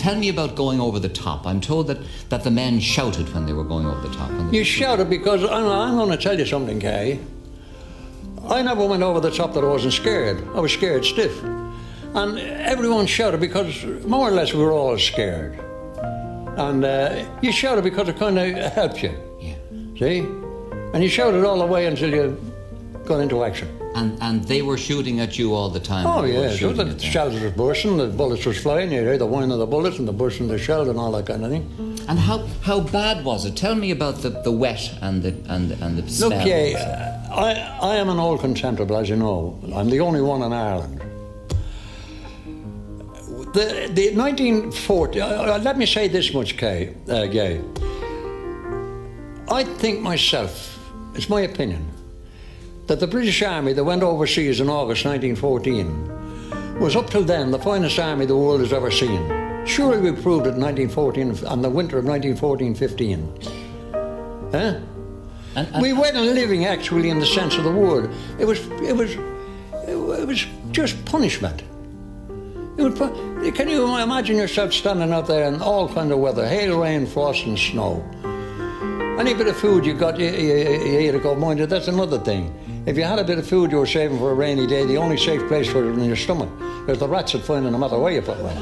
tell me about going over the top. I'm told that the men shouted when they were going over the top. You shouted because, I'm going to tell you something, Kay. I never went over the top that I wasn't scared. I was scared stiff. And everyone shouted because more or less we were all scared. And you shouted because it kind of helped you. Yeah. See? And you shouted all the way until you got into action. And they were shooting at you all the time? Oh, yeah. The shells was bursting, the bullets was flying. You hear the whine of the bullets and the bursting of the shells and all that kind of thing. And how bad was it? Tell me about the wet and the smell. Look, yeah, I am an old contemptible, as you know. I'm the only one in Ireland. The 1940, let me say this much, Gay. I think myself, it's my opinion, that the British Army that went overseas in August 1914 was up till then the finest army the world has ever seen. Surely we proved it in 1914 and the winter of 1914-15. Eh? We weren't living actually in the sense of the word. It was just punishment. Can you imagine yourself standing out there in all kinds of weather, hail, rain, frost and snow? Any bit of food you got, you ate it, go, mind you, that's another thing. If you had a bit of food you were saving for a rainy day, the only safe place for it was in your stomach. Because the rats would find it no matter where you put one.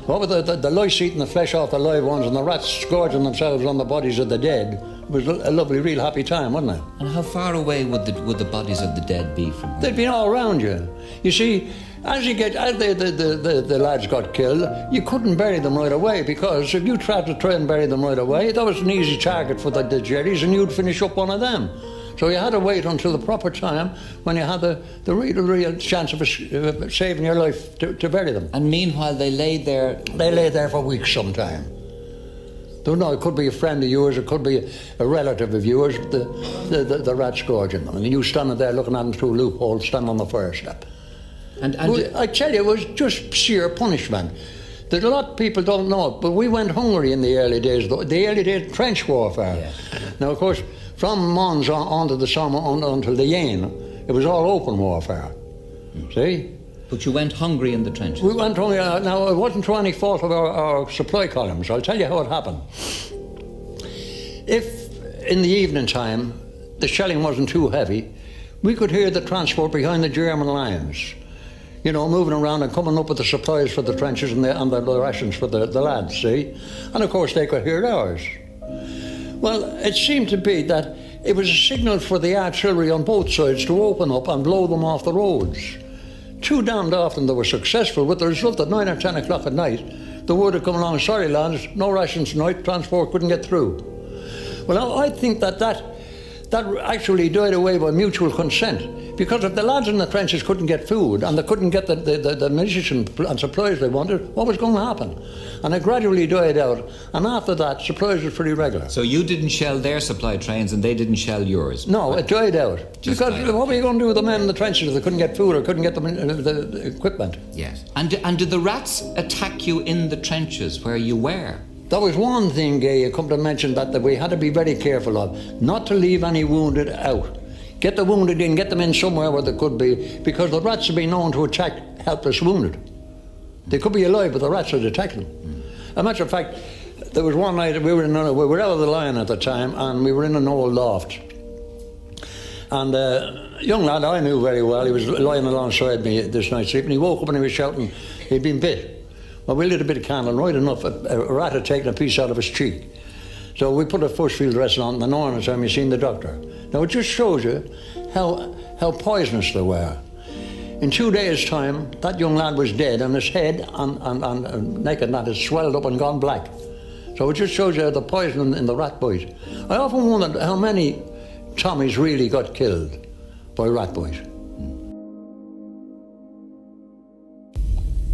What with the lice eating the flesh off the live ones and the rats scourging themselves on the bodies of the dead, it was a lovely, real happy time, wasn't it? And how far away would the bodies of the dead be from here? They'd be all around you. You see, as the lads got killed, you couldn't bury them right away, because if you tried to try and bury them right away, that was an easy target for the jerrys and you'd finish up one of them. So you had to wait until the proper time when you had the real chance of saving your life to bury them. And meanwhile they lay there? They lay there for weeks sometime. Don't know, it could be a friend of yours, it could be a relative of yours, the rat scourging them. And you standing there looking at them through a loophole, standing on the fire step. I tell you, it was just sheer punishment. That a lot of people don't know it, but we went hungry in the early days, the early days trench warfare. Yeah. Now, of course, from Mons onto the Somme until the Yane, it was all open warfare. See? But you went hungry in the trenches? We went hungry. Now, it wasn't through any fault of our supply columns. I'll tell you how it happened. If, in the evening time, the shelling wasn't too heavy, we could hear the transport behind the German lines, you know, moving around and coming up with the supplies for the trenches and the rations for the lads, see? And of course they could hear ours. Well, it seemed to be that it was a signal for the artillery on both sides to open up and blow them off the roads. Too damned often they were successful, with the result that 9 or 10 o'clock at night, the word had come along, sorry lads, no rations tonight, transport couldn't get through. Well, I think that actually died away by mutual consent, because if the lads in the trenches couldn't get food and they couldn't get the munition and supplies they wanted, what was going to happen? And it gradually died out, and after that supplies were pretty regular. So you didn't shell their supply trains and they didn't shell yours? No, it died out. What were you going to do with the men in the trenches if they couldn't get food or couldn't get the equipment? Yes. And did the rats attack you in the trenches where you were? That was one thing, Gay, you come to mention that we had to be very careful of, not to leave any wounded out. Get the wounded in, get them in somewhere where they could be, because the rats have been known to attack helpless wounded. They could be alive, but the rats would attack them. As a matter of fact, there was one night, we were out of the line at the time, and we were in an old loft. And a young lad I knew very well, he was lying alongside me this night sleeping, he woke up and he was shouting he'd been bit. Well, we lit a bit of candle, right enough, a rat had taken a piece out of his cheek. So we put a force field dressing on, and the morning time you seen the doctor. Now it just shows you how poisonous they were. In 2 days' time, that young lad was dead, and his head and neck and that had swelled up and gone black. So it just shows you the poison in the rat bite. I often wondered how many Tommies really got killed by rat bite.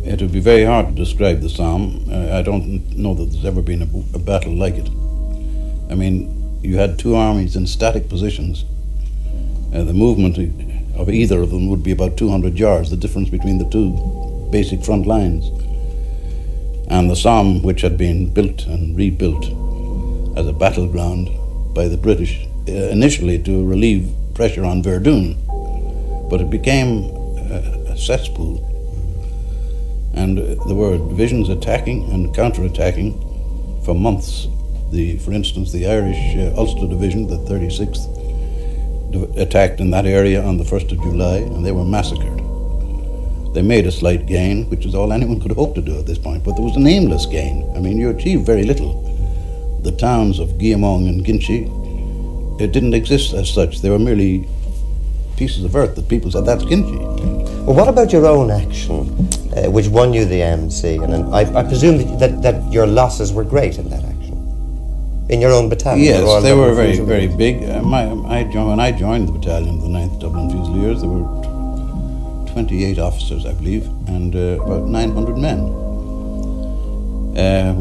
It would be very hard to describe the Somme. I don't know that there's ever been a battle like it. I mean, you had two armies in static positions. The movement of either of them would be about 200 yards, the difference between the two basic front lines. And the Somme, which had been built and rebuilt as a battleground by the British, initially to relieve pressure on Verdun, but it became a cesspool. And there were divisions attacking and counter-attacking for months. For instance, the Irish Ulster Division, the 36th, attacked in that area on the 1st of July, and they were massacred. They made a slight gain, which is all anyone could hope to do at this point, but there was an aimless gain. I mean, you achieved very little. The towns of Guillemong and Ginchy, it didn't exist as such. They were merely pieces of earth that people said, that's Ginchy. Well, what about your own action, which won you the MC? And I presume that your losses were great in that action, in your own battalion. Yes, they were very, very big. When I joined the battalion of the 9th Dublin Fusiliers, there were 28 officers, I believe, and about 900 men. I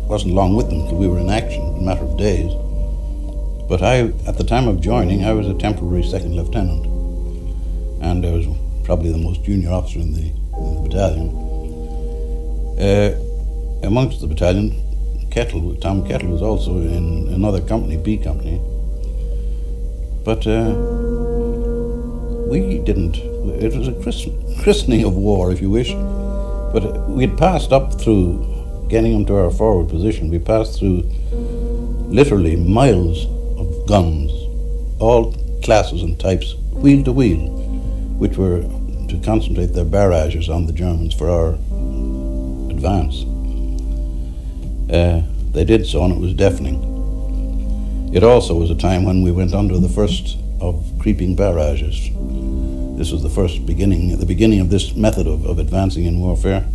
wasn't long with them till we were in action, a matter of days. But at the time of joining, I was a temporary second lieutenant, and I was probably the most junior officer in the battalion. Amongst the battalion, Tom Kettle was also in another company, B Company. But we didn't. It was a christening of war, if you wish. But we had passed up through, getting into our forward position, we passed through literally miles of guns, all classes and types, wheel to wheel, which were to concentrate their barrages on the Germans for our advance. They did so, and it was deafening. It also was a time when we went under the first of creeping barrages. This was the beginning of this method of advancing in warfare,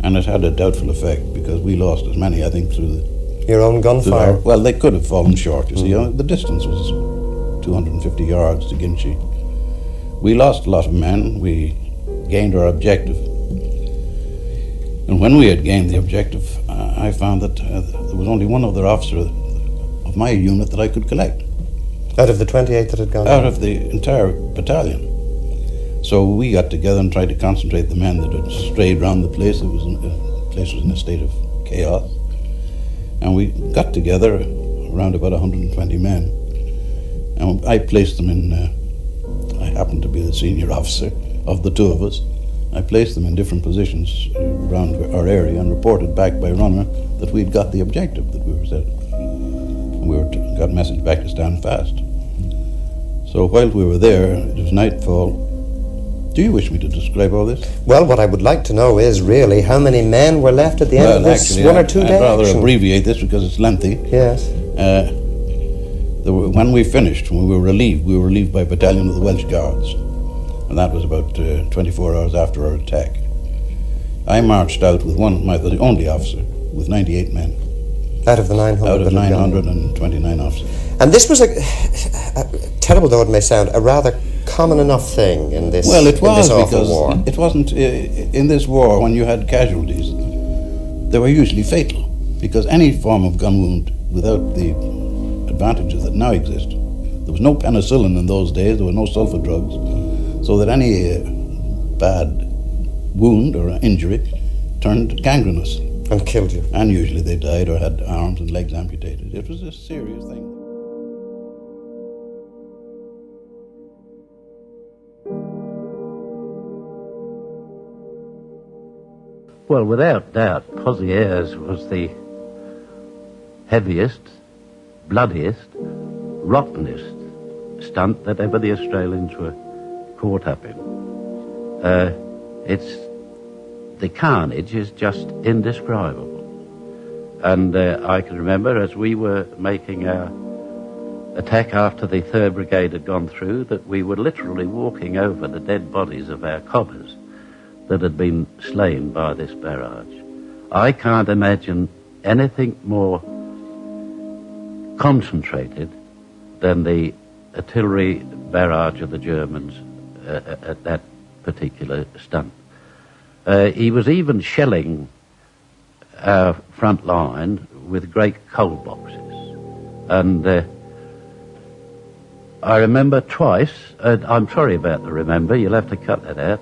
and it had a doubtful effect because we lost as many, I think, through your own gunfire. Well, they could have fallen short. You see, the distance was 250 yards to Ginchy. We lost a lot of men. We gained our objective. And when we had gained the objective, I found that there was only one other officer of my unit that I could collect. Out of the 28 that had gone? Out of the entire battalion. So we got together and tried to concentrate the men that had strayed around the place. The place was in a state of chaos. And we got together around about 120 men. And I placed them in, I happened to be the senior officer of the two of us. I placed them in different positions around our area and reported back by runner that we'd got the objective that we were set. And we got a message back to stand fast. So while we were there, it was nightfall. Do you wish me to describe all this? Well, what I would like to know is really how many men were left at the end of this actually, 1 or 2 days. I'd rather abbreviate this because it's lengthy. Yes. When we finished, when we were relieved by a battalion of the Welsh Guards. And that was about 24 hours after our attack. I marched out with the only officer, with 98 men. Out of the 900? Out of 929 officers. And this was terrible though it may sound, a rather common enough thing in this Well, it was awful war. It wasn't, in this war, when you had casualties, they were usually fatal, because any form of gun wound without the advantages that now exist, there was no penicillin in those days, there were no sulfa drugs, so that any bad wound or injury turned gangrenous. And killed you. And usually they died or had arms and legs amputated. It was a serious thing. Well, without doubt, Pozieres was the heaviest, bloodiest, rottenest stunt that ever the Australians were caught up in. The carnage is just indescribable. And I can remember as we were making our attack after the 3rd Brigade had gone through, that we were literally walking over the dead bodies of our cobbers that had been slain by this barrage. I can't imagine anything more concentrated than the artillery barrage of the Germans at that particular stunt. He was even shelling our front line with great coal boxes. And I remember twice, and I'm sorry about the remember, you'll have to cut that out.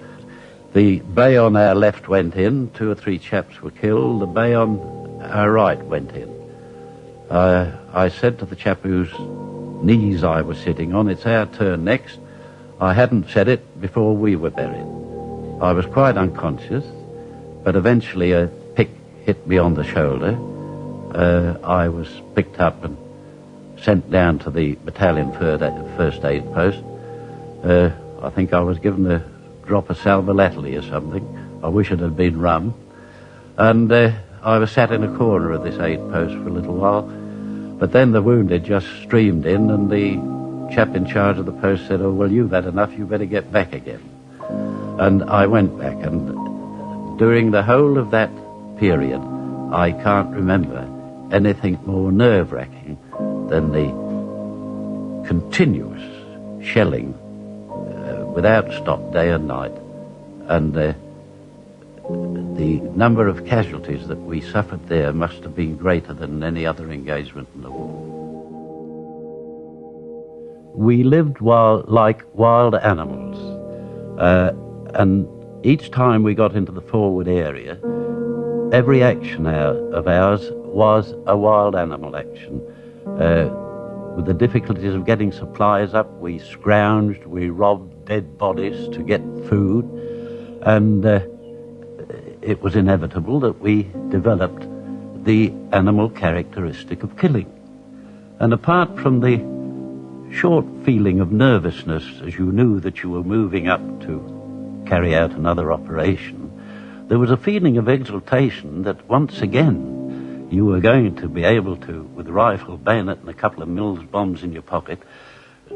The bay on our left went in, 2 or 3 chaps were killed, the bay on our right went in. I said to the chap whose knees I was sitting on, it's our turn next. I hadn't said it before we were buried. I was quite unconscious, but eventually a pick hit me on the shoulder. I was picked up and sent down to the battalion first aid post. I think I was given a drop of sal volatile or something. I wish it had been rum. And I was sat in a corner of this aid post for a little while. But then the wounded just streamed in, and the chap in charge of the post said, "Oh, well, you've had enough, you better get back again." And I went back, and during the whole of that period, I can't remember anything more nerve-wracking than the continuous shelling without stop, day and night, and the number of casualties that we suffered there must have been greater than any other engagement in the war. We lived like wild animals, and each time we got into the forward area, every action of ours was a wild animal action. With the difficulties of getting supplies up, we scrounged, we robbed dead bodies to get food, and it was inevitable that we developed the animal characteristic of killing. And apart from the short feeling of nervousness as you knew that you were moving up to carry out another operation, there was a feeling of exultation that once again you were going to be able to, with a rifle, bayonet and a couple of Mills bombs in your pocket,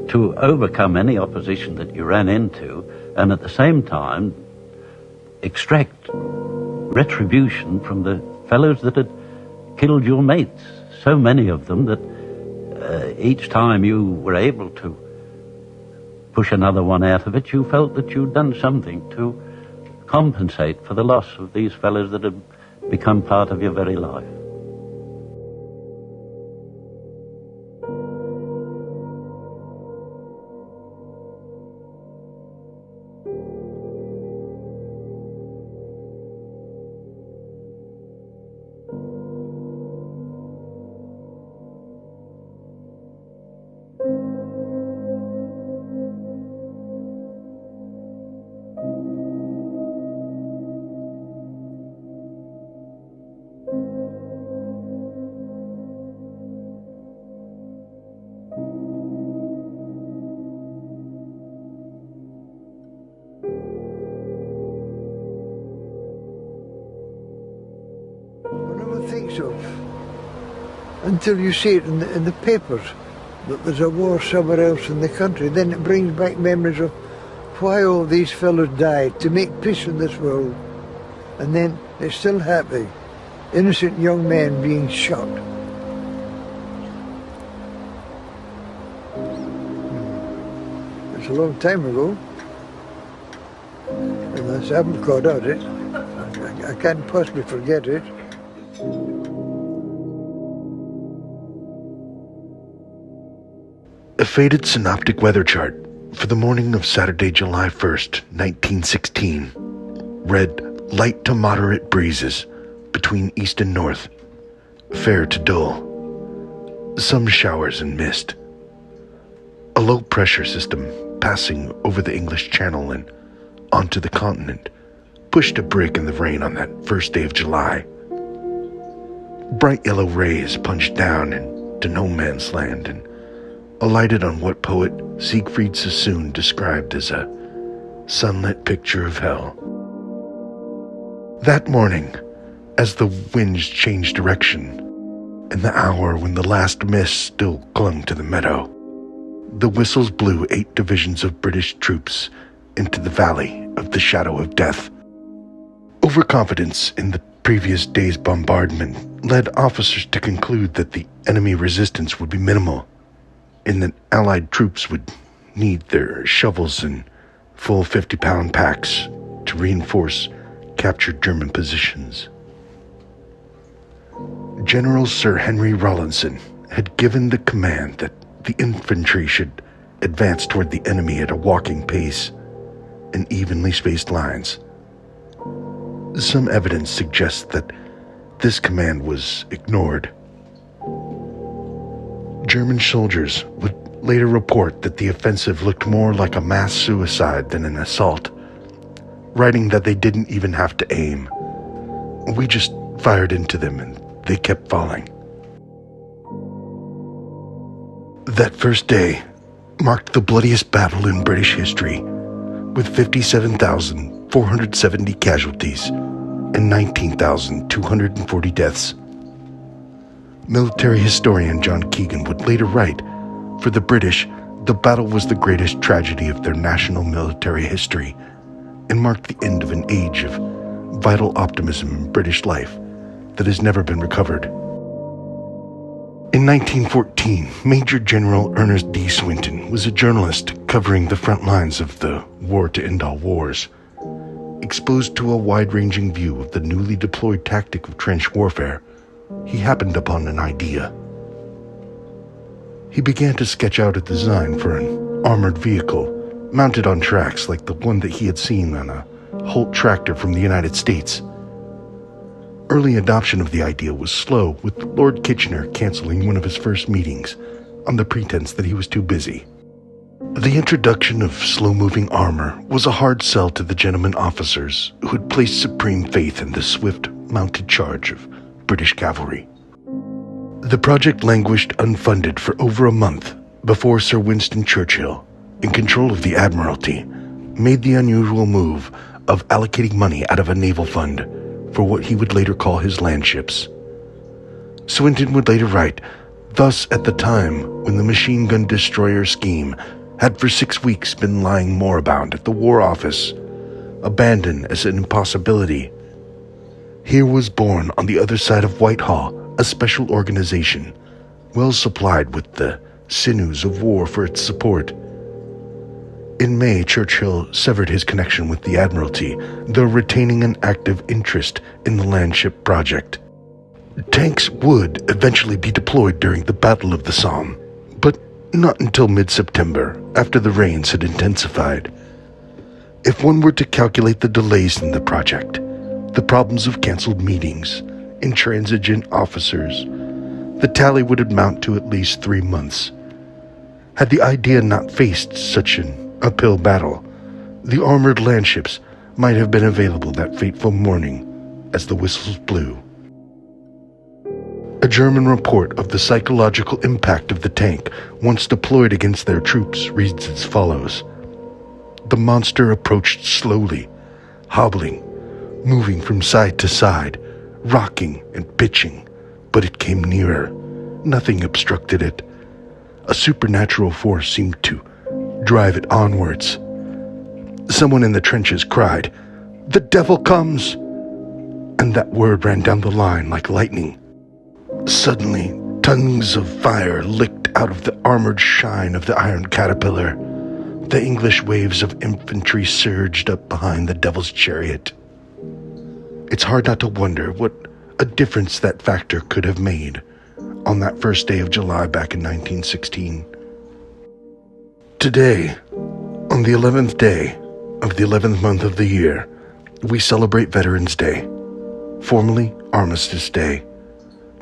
to overcome any opposition that you ran into, and at the same time extract retribution from the fellows that had killed your mates, so many of them that each time you were able to push another one out of it, you felt that you'd done something to compensate for the loss of these fellows that had become part of your very life. Thinks of until you see it in the papers that there's a war somewhere else in the country. Then it brings back memories of why all these fellows died, to make peace in this world, and then they're still happy. Innocent young men being shot. It's a long time ago, unless I haven't caught out it. I can't possibly forget it. A faded synoptic weather chart for the morning of Saturday, July 1st, 1916, read light to moderate breezes between east and north, fair to dull, some showers and mist. A low-pressure system passing over the English Channel and onto the continent pushed a break in the rain on that first day of July. Bright yellow rays punched down into no man's land and alighted on what poet Siegfried Sassoon described as a sunlit picture of hell. That morning, as the winds changed direction, in the hour when the last mist still clung to the meadow, the whistles blew 8 divisions of British troops into the valley of the shadow of death. Overconfidence in the previous day's bombardment led officers to conclude that the enemy resistance would be minimal, and that Allied troops would need their shovels and full 50-pound packs to reinforce captured German positions. General Sir Henry Rawlinson had given the command that the infantry should advance toward the enemy at a walking pace in evenly spaced lines. Some evidence suggests that this command was ignored. German soldiers would later report that the offensive looked more like a mass suicide than an assault, writing that they didn't even have to aim, We just fired into them and they kept falling. That first day marked the bloodiest battle in British history, with 57,470 casualties and 19,240 deaths. Military historian John Keegan would later write, "For the British, the battle was the greatest tragedy of their national military history and marked the end of an age of vital optimism in British life that has never been recovered." In 1914, Major General Ernest D. Swinton was a journalist covering the front lines of the war to end all wars. Exposed to a wide-ranging view of the newly deployed tactic of trench warfare, he happened upon an idea. He began to sketch out a design for an armored vehicle mounted on tracks like the one that he had seen on a Holt tractor from the United States. Early adoption of the idea was slow, with Lord Kitchener canceling one of his first meetings on the pretense that he was too busy. The introduction of slow-moving armor was a hard sell to the gentlemen officers who had placed supreme faith in the swift mounted charge of British cavalry. The project languished unfunded for over a month before Sir Winston Churchill, in control of the Admiralty, made the unusual move of allocating money out of a naval fund for what he would later call his landships. Swinton would later write, "Thus, at the time when the machine gun destroyer scheme had for 6 weeks been lying moribund at the War Office, abandoned as an impossibility, here was born on the other side of Whitehall a special organization, well supplied with the sinews of war for its support." In May, Churchill severed his connection with the Admiralty, though retaining an active interest in the landship project. Tanks would eventually be deployed during the Battle of the Somme, but not until mid-September, after the rains had intensified. If one were to calculate the delays in the project, the problems of canceled meetings, intransigent officers, the tally would amount to at least 3 months. Had the idea not faced such an uphill battle, the armored landships might have been available that fateful morning as the whistles blew. A German report of the psychological impact of the tank once deployed against their troops reads as follows: "The monster approached slowly, hobbling, moving from side to side, rocking and pitching, but it came nearer. Nothing obstructed it. A supernatural force seemed to drive it onwards. Someone in the trenches cried, 'The devil comes!' And that word ran down the line like lightning. Suddenly, tongues of fire licked out of the armored shine of the iron caterpillar. The English waves of infantry surged up behind the devil's chariot." It's hard not to wonder what a difference that factor could have made on that first day of July back in 1916. Today, on the 11th day of the 11th month of the year, we celebrate Veterans Day, formerly Armistice Day,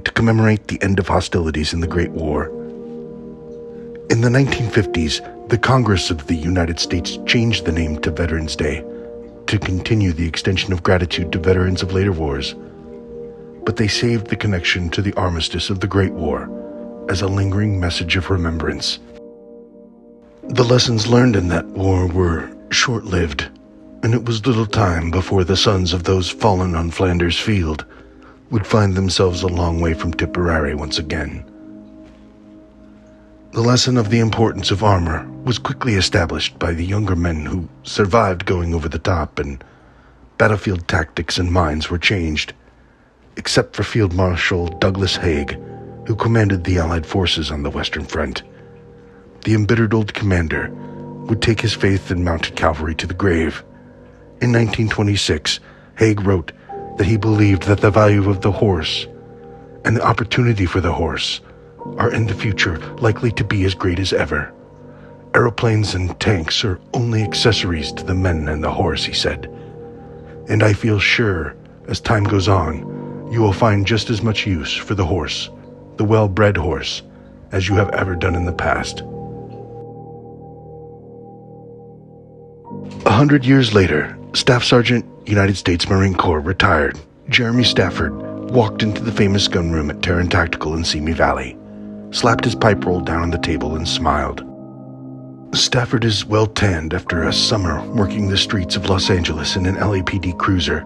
to commemorate the end of hostilities in the Great War. In the 1950s, the Congress of the United States changed the name to Veterans Day to continue the extension of gratitude to veterans of later wars, but they saved the connection to the armistice of the Great War as a lingering message of remembrance. The lessons learned in that war were short-lived, and it was little time before the sons of those fallen on Flanders Field would find themselves a long way from Tipperary once again. The lesson of the importance of armor was quickly established by the younger men who survived going over the top, and battlefield tactics and mines were changed, except for Field Marshal Douglas Haig, who commanded the Allied forces on the Western Front. The embittered old commander would take his faith in mounted cavalry to the grave. In 1926, Haig wrote that he believed that the value of the horse and the opportunity for the horse are in the future likely to be as great as ever. Aeroplanes and tanks are only accessories to the men and the horse, he said. And I feel sure, as time goes on, you will find just as much use for the horse, the well-bred horse, as you have ever done in the past. 100 years later, Staff Sergeant, United States Marine Corps, retired Jeremy Stafford walked into the famous gun room at Terran Tactical in Simi Valley, slapped his pipe roll down on the table and smiled. Stafford is well tanned after a summer working the streets of Los Angeles in an LAPD cruiser.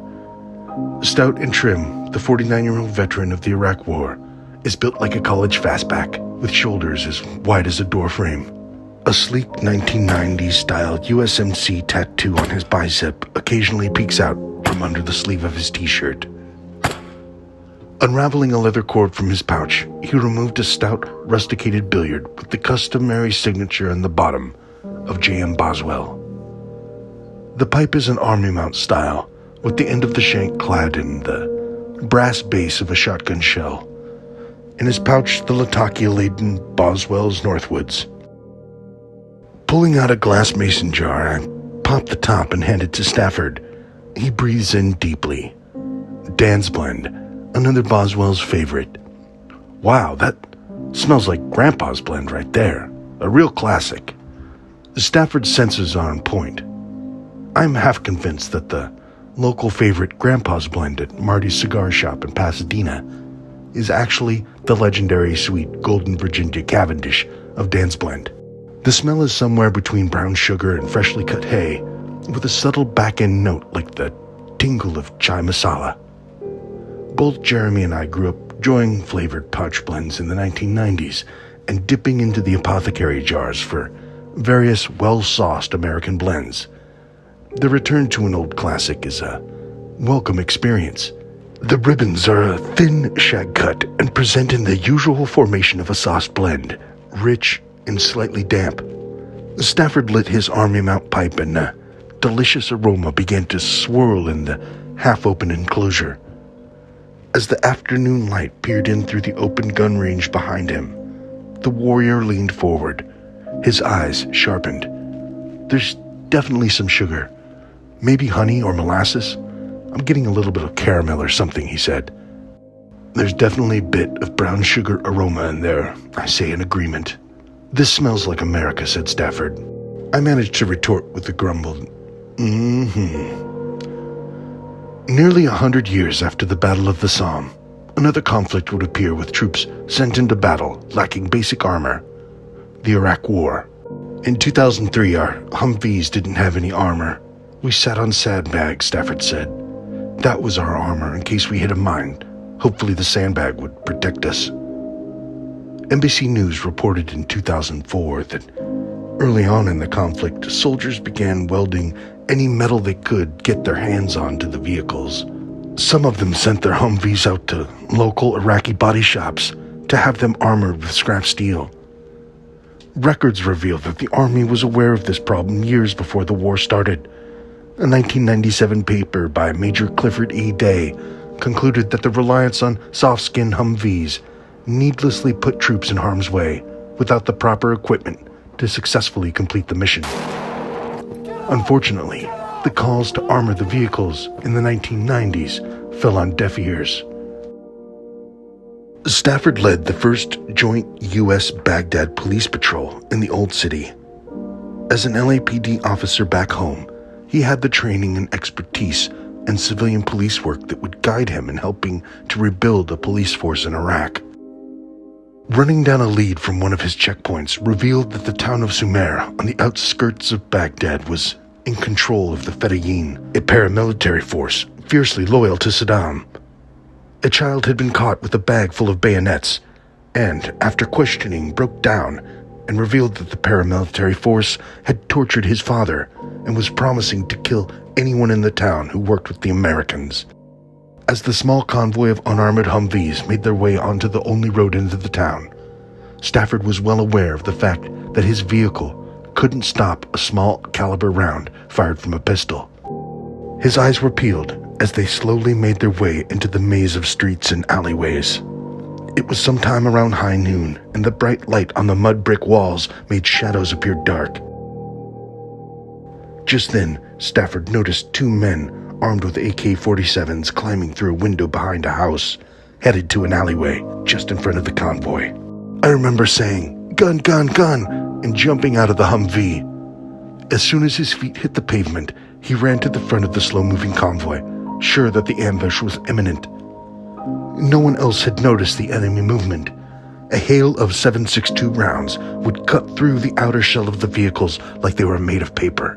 Stout and trim, the 49-year-old veteran of the Iraq War is built like a college fastback, with shoulders as wide as a door frame. A sleek 1990s-style USMC tattoo on his bicep occasionally peeks out from under the sleeve of his t-shirt. Unraveling a leather cord from his pouch, he removed a stout, rusticated billiard with the customary signature on the bottom of J.M. Boswell. The pipe is an army mount style, with the end of the shank clad in the brass base of a shotgun shell. In his pouch, the Latakia-laden Boswell's Northwoods. Pulling out a glass mason jar, I pop the top and hand it to Stafford. He breathes in deeply. Dan's Blend, another Boswell's favorite. Wow, that smells like Grandpa's blend right there. A real classic. Stafford's senses are on point. I'm half convinced that the local favorite Grandpa's Blend at Marty's Cigar Shop in Pasadena is actually the legendary sweet Golden Virginia Cavendish of Dan's Blend. The smell is somewhere between brown sugar and freshly cut hay, with a subtle back-end note like the tingle of chai masala. Both Jeremy and I grew up enjoying flavored pouch blends in the 1990s and dipping into the apothecary jars for various well-sauced American blends. The return to an old classic is a welcome experience. The ribbons are a thin shag cut and present in the usual formation of a sauced blend, rich and slightly damp. Stafford lit his army mount pipe and a delicious aroma began to swirl in the half-open enclosure. As the afternoon light peered in through the open gun range behind him, the warrior leaned forward, his eyes sharpened. There's definitely some sugar. Maybe honey or molasses. I'm getting a little bit of caramel or something, he said. There's definitely a bit of brown sugar aroma in there, I say in agreement. This smells like America, said Stafford. I managed to retort with a grumbled, Nearly 100 years after the Battle of the Somme, another conflict would appear with troops sent into battle lacking basic armor. The Iraq War. In 2003, our Humvees didn't have any armor. We sat on sandbags, Stafford said. That was our armor in case we hit a mine. Hopefully the sandbag would protect us. NBC News reported in 2004 that early on in the conflict, soldiers began welding any metal they could get their hands on to the vehicles. Some of them sent their Humvees out to local Iraqi body shops to have them armored with scrap steel. Records reveal that the Army was aware of this problem years before the war started. A 1997 paper by Major Clifford E. Day concluded that the reliance on soft-skinned Humvees needlessly put troops in harm's way without the proper equipment to successfully complete the mission. Unfortunately, the calls to armor the vehicles in the 1990s fell on deaf ears. Stafford led the first joint U.S. Baghdad police patrol in the Old City. As an LAPD officer back home, he had the training and expertise and civilian police work that would guide him in helping to rebuild a police force in Iraq. Running down a lead from one of his checkpoints revealed that the town of Sumer on the outskirts of Baghdad was in control of the Fedayeen, a paramilitary force fiercely loyal to Saddam. A child had been caught with a bag full of bayonets and, after questioning, broke down and revealed that the paramilitary force had tortured his father and was promising to kill anyone in the town who worked with the Americans. As the small convoy of unarmored Humvees made their way onto the only road into the town, Stafford was well aware of the fact that his vehicle couldn't stop a small caliber round fired from a pistol. His eyes were peeled as they slowly made their way into the maze of streets and alleyways. It was sometime around high noon, and the bright light on the mud brick walls made shadows appear dark. Just then, Stafford noticed two men armed with AK-47s climbing through a window behind a house, headed to an alleyway just in front of the convoy. I remember saying, "Gun, gun, gun," and jumping out of the Humvee. As soon as his feet hit the pavement, he ran to the front of the slow-moving convoy, sure that the ambush was imminent. No one else had noticed the enemy movement. A hail of 7.62 rounds would cut through the outer shell of the vehicles like they were made of paper.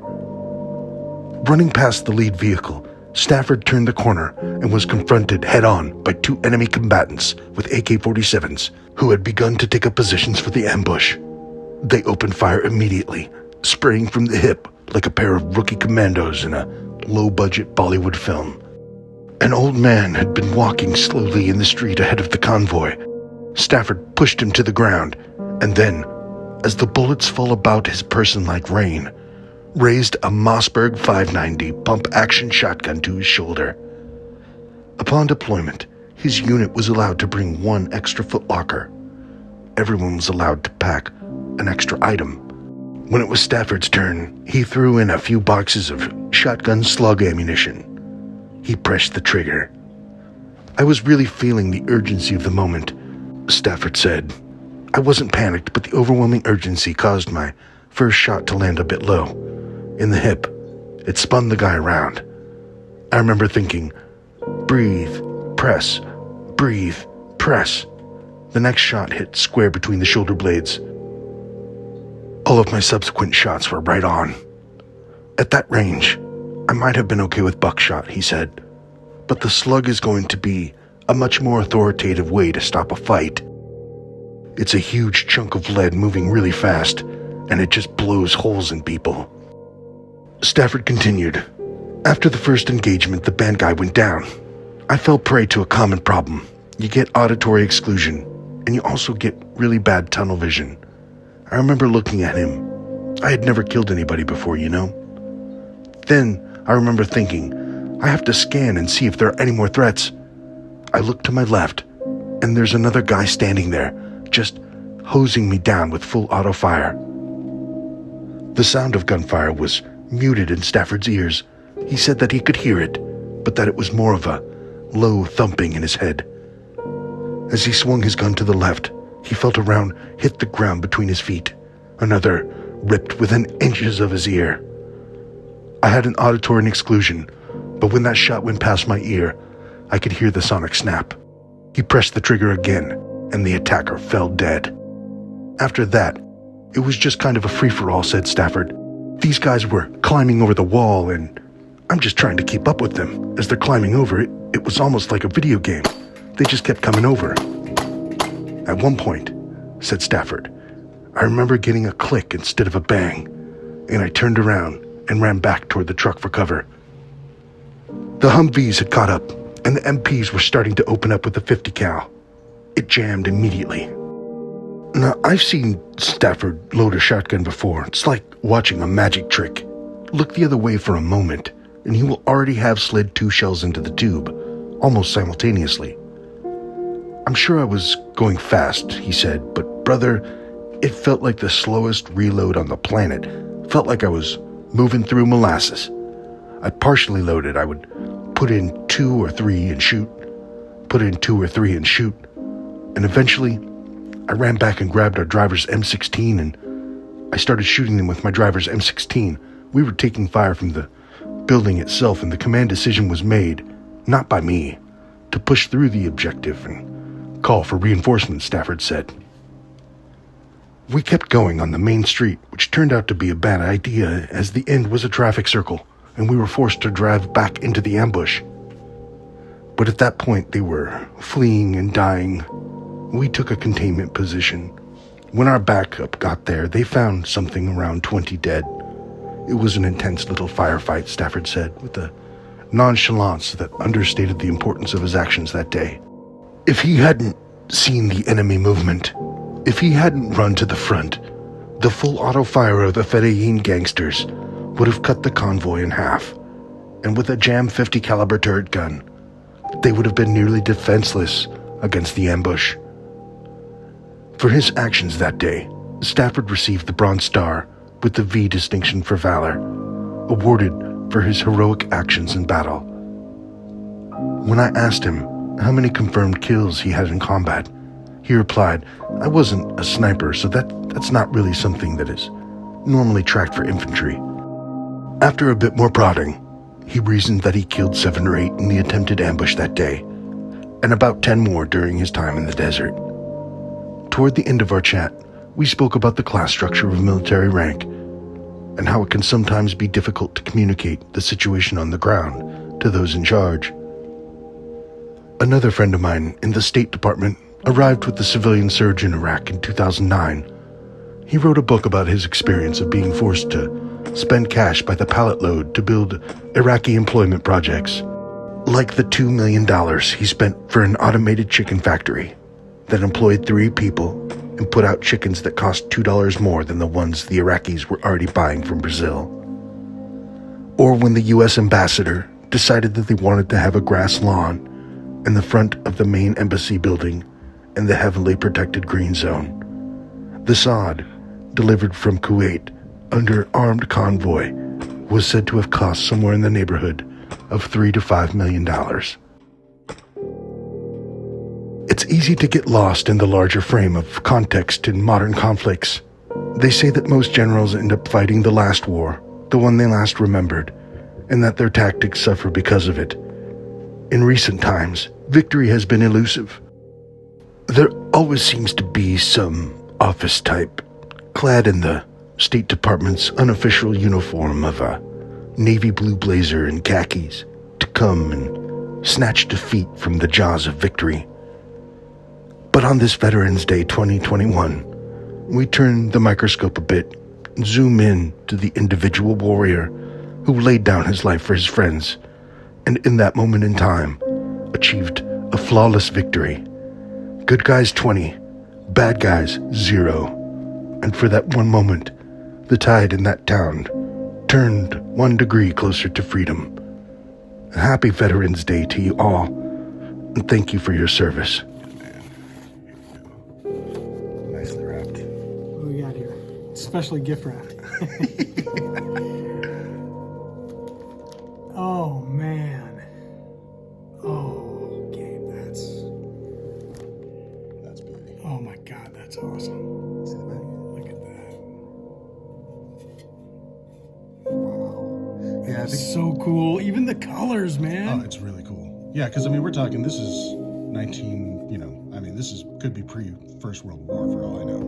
Running past the lead vehicle, Stafford turned the corner and was confronted head-on by two enemy combatants with AK-47s who had begun to take up positions for the ambush. They opened fire immediately, spraying from the hip like a pair of rookie commandos in a low-budget Bollywood film. An old man had been walking slowly in the street ahead of the convoy. Stafford pushed him to the ground, and then, as the bullets fell about his person like rain, raised a Mossberg 590 pump-action shotgun to his shoulder. Upon deployment, his unit was allowed to bring one extra footlocker. Everyone was allowed to pack an extra item. When it was Stafford's turn, he threw in a few boxes of shotgun slug ammunition. He pressed the trigger. "I was really feeling the urgency of the moment," Stafford said. "I wasn't panicked, but the overwhelming urgency caused my first shot to land a bit low, in the hip. It spun the guy around. I remember thinking, breathe, press, breathe, press. The next shot hit square between the shoulder blades. All of my subsequent shots were right on. At that range, I might have been okay with buckshot," he said, "but the slug is going to be a much more authoritative way to stop a fight. It's a huge chunk of lead moving really fast, and it just blows holes in people." Stafford continued. "After the first engagement, the bad guy went down. I fell prey to a common problem. You get auditory exclusion, and you also get really bad tunnel vision. I remember looking at him. I had never killed anybody before, you know. Then I remember thinking, I have to scan and see if there are any more threats. I look to my left, and there's another guy standing there, just hosing me down with full auto fire." The sound of gunfire was muted in Stafford's ears. He said that he could hear it, but that it was more of a low thumping in his head. As he swung his gun to the left, he felt a round hit the ground between his feet. Another ripped within inches of his ear. I had an auditory exclusion, but when that shot went past my ear, I could hear the sonic snap. He pressed the trigger again, and the attacker fell dead. After that, it was just kind of a free-for-all, said Stafford. These guys were climbing over the wall, and I'm just trying to keep up with them. As they're climbing over it, it was almost like a video game. They just kept coming over. At one point, said Stafford, I remember getting a click instead of a bang, and I turned around and ran back toward the truck for cover. The Humvees had caught up, and the MPs were starting to open up with the 50 cal. It jammed immediately. Now, I've seen Stafford load a shotgun before. It's like watching a magic trick. Look the other way for a moment, and he will already have slid 2 shells into the tube, almost simultaneously. I'm sure I was going fast, he said, but brother, it felt like the slowest reload on the planet. Felt like I was moving through molasses. I partially loaded. I would put in 2 or 3 and shoot, put in 2 or 3 and shoot, and eventually I ran back and grabbed our driver's M16 and I started shooting them with my driver's M16. We were taking fire from the building itself, and the command decision was made, not by me, to push through the objective and call for reinforcements, Stafford said. We kept going on the main street, which turned out to be a bad idea as the end was a traffic circle, and we were forced to drive back into the ambush. But at that point, they were fleeing and dying. We took a containment position. When our backup got there, they found something around 20 dead. It was an intense little firefight, Stafford said, with a nonchalance that understated the importance of his actions that day. If he hadn't seen the enemy movement, if he hadn't run to the front, the full auto fire of the Fedayeen gangsters would have cut the convoy in half, and with a Jam 50 caliber turret gun, they would have been nearly defenseless against the ambush. For his actions that day, Stafford received the Bronze Star with the V distinction for valor, awarded for his heroic actions in battle. When I asked him how many confirmed kills he had in combat, he replied, I wasn't a sniper, so that's not really something that is normally tracked for infantry. After a bit more prodding, He reasoned that he killed 7 or 8 in the attempted ambush that day, and about 10 more during his time in the desert. Toward the end of our chat, we spoke about the class structure of military rank and how it can sometimes be difficult to communicate the situation on the ground to those in charge. Another friend of mine in the State Department arrived with the civilian surge in Iraq in 2009. He wrote a book about his experience of being forced to spend cash by the pallet load to build Iraqi employment projects, like the $2 million he spent for an automated chicken factory that employed 3 people and put out chickens that cost $2 more than the ones the Iraqis were already buying from Brazil. Or when the U.S. ambassador decided that they wanted to have a grass lawn in the front of the main embassy building in the heavily protected green zone. The sod, delivered from Kuwait under armed convoy, was said to have cost somewhere in the neighborhood of $3 to $5 million. It's easy to get lost in the larger frame of context in modern conflicts. They say that most generals end up fighting the last war, the one they last remembered, and that their tactics suffer because of it. In recent times, victory has been elusive. There always seems to be some office type, clad in the State Department's unofficial uniform of a navy blue blazer and khakis, to come and snatch defeat from the jaws of victory. But on this Veterans Day 2021, we turn the microscope a bit and zoom in to the individual warrior who laid down his life for his friends, and in that moment in time, achieved a flawless victory. Good guys 20, bad guys 0. And for that one moment, the tide in that town turned 1 degree closer to freedom. Happy Veterans Day to you all, and thank you for your service. Nicely wrapped. What do we got here? Especially gift wrapped. Oh, man. Oh, Gabe, that's beauty. oh my God, that's awesome. See the back? Look at that. Wow. Yeah, I think So cool. Even the colors, man. Oh, it's really cool. Yeah, because I mean, we're talking. This is 19. This is could be pre First World War for all I know.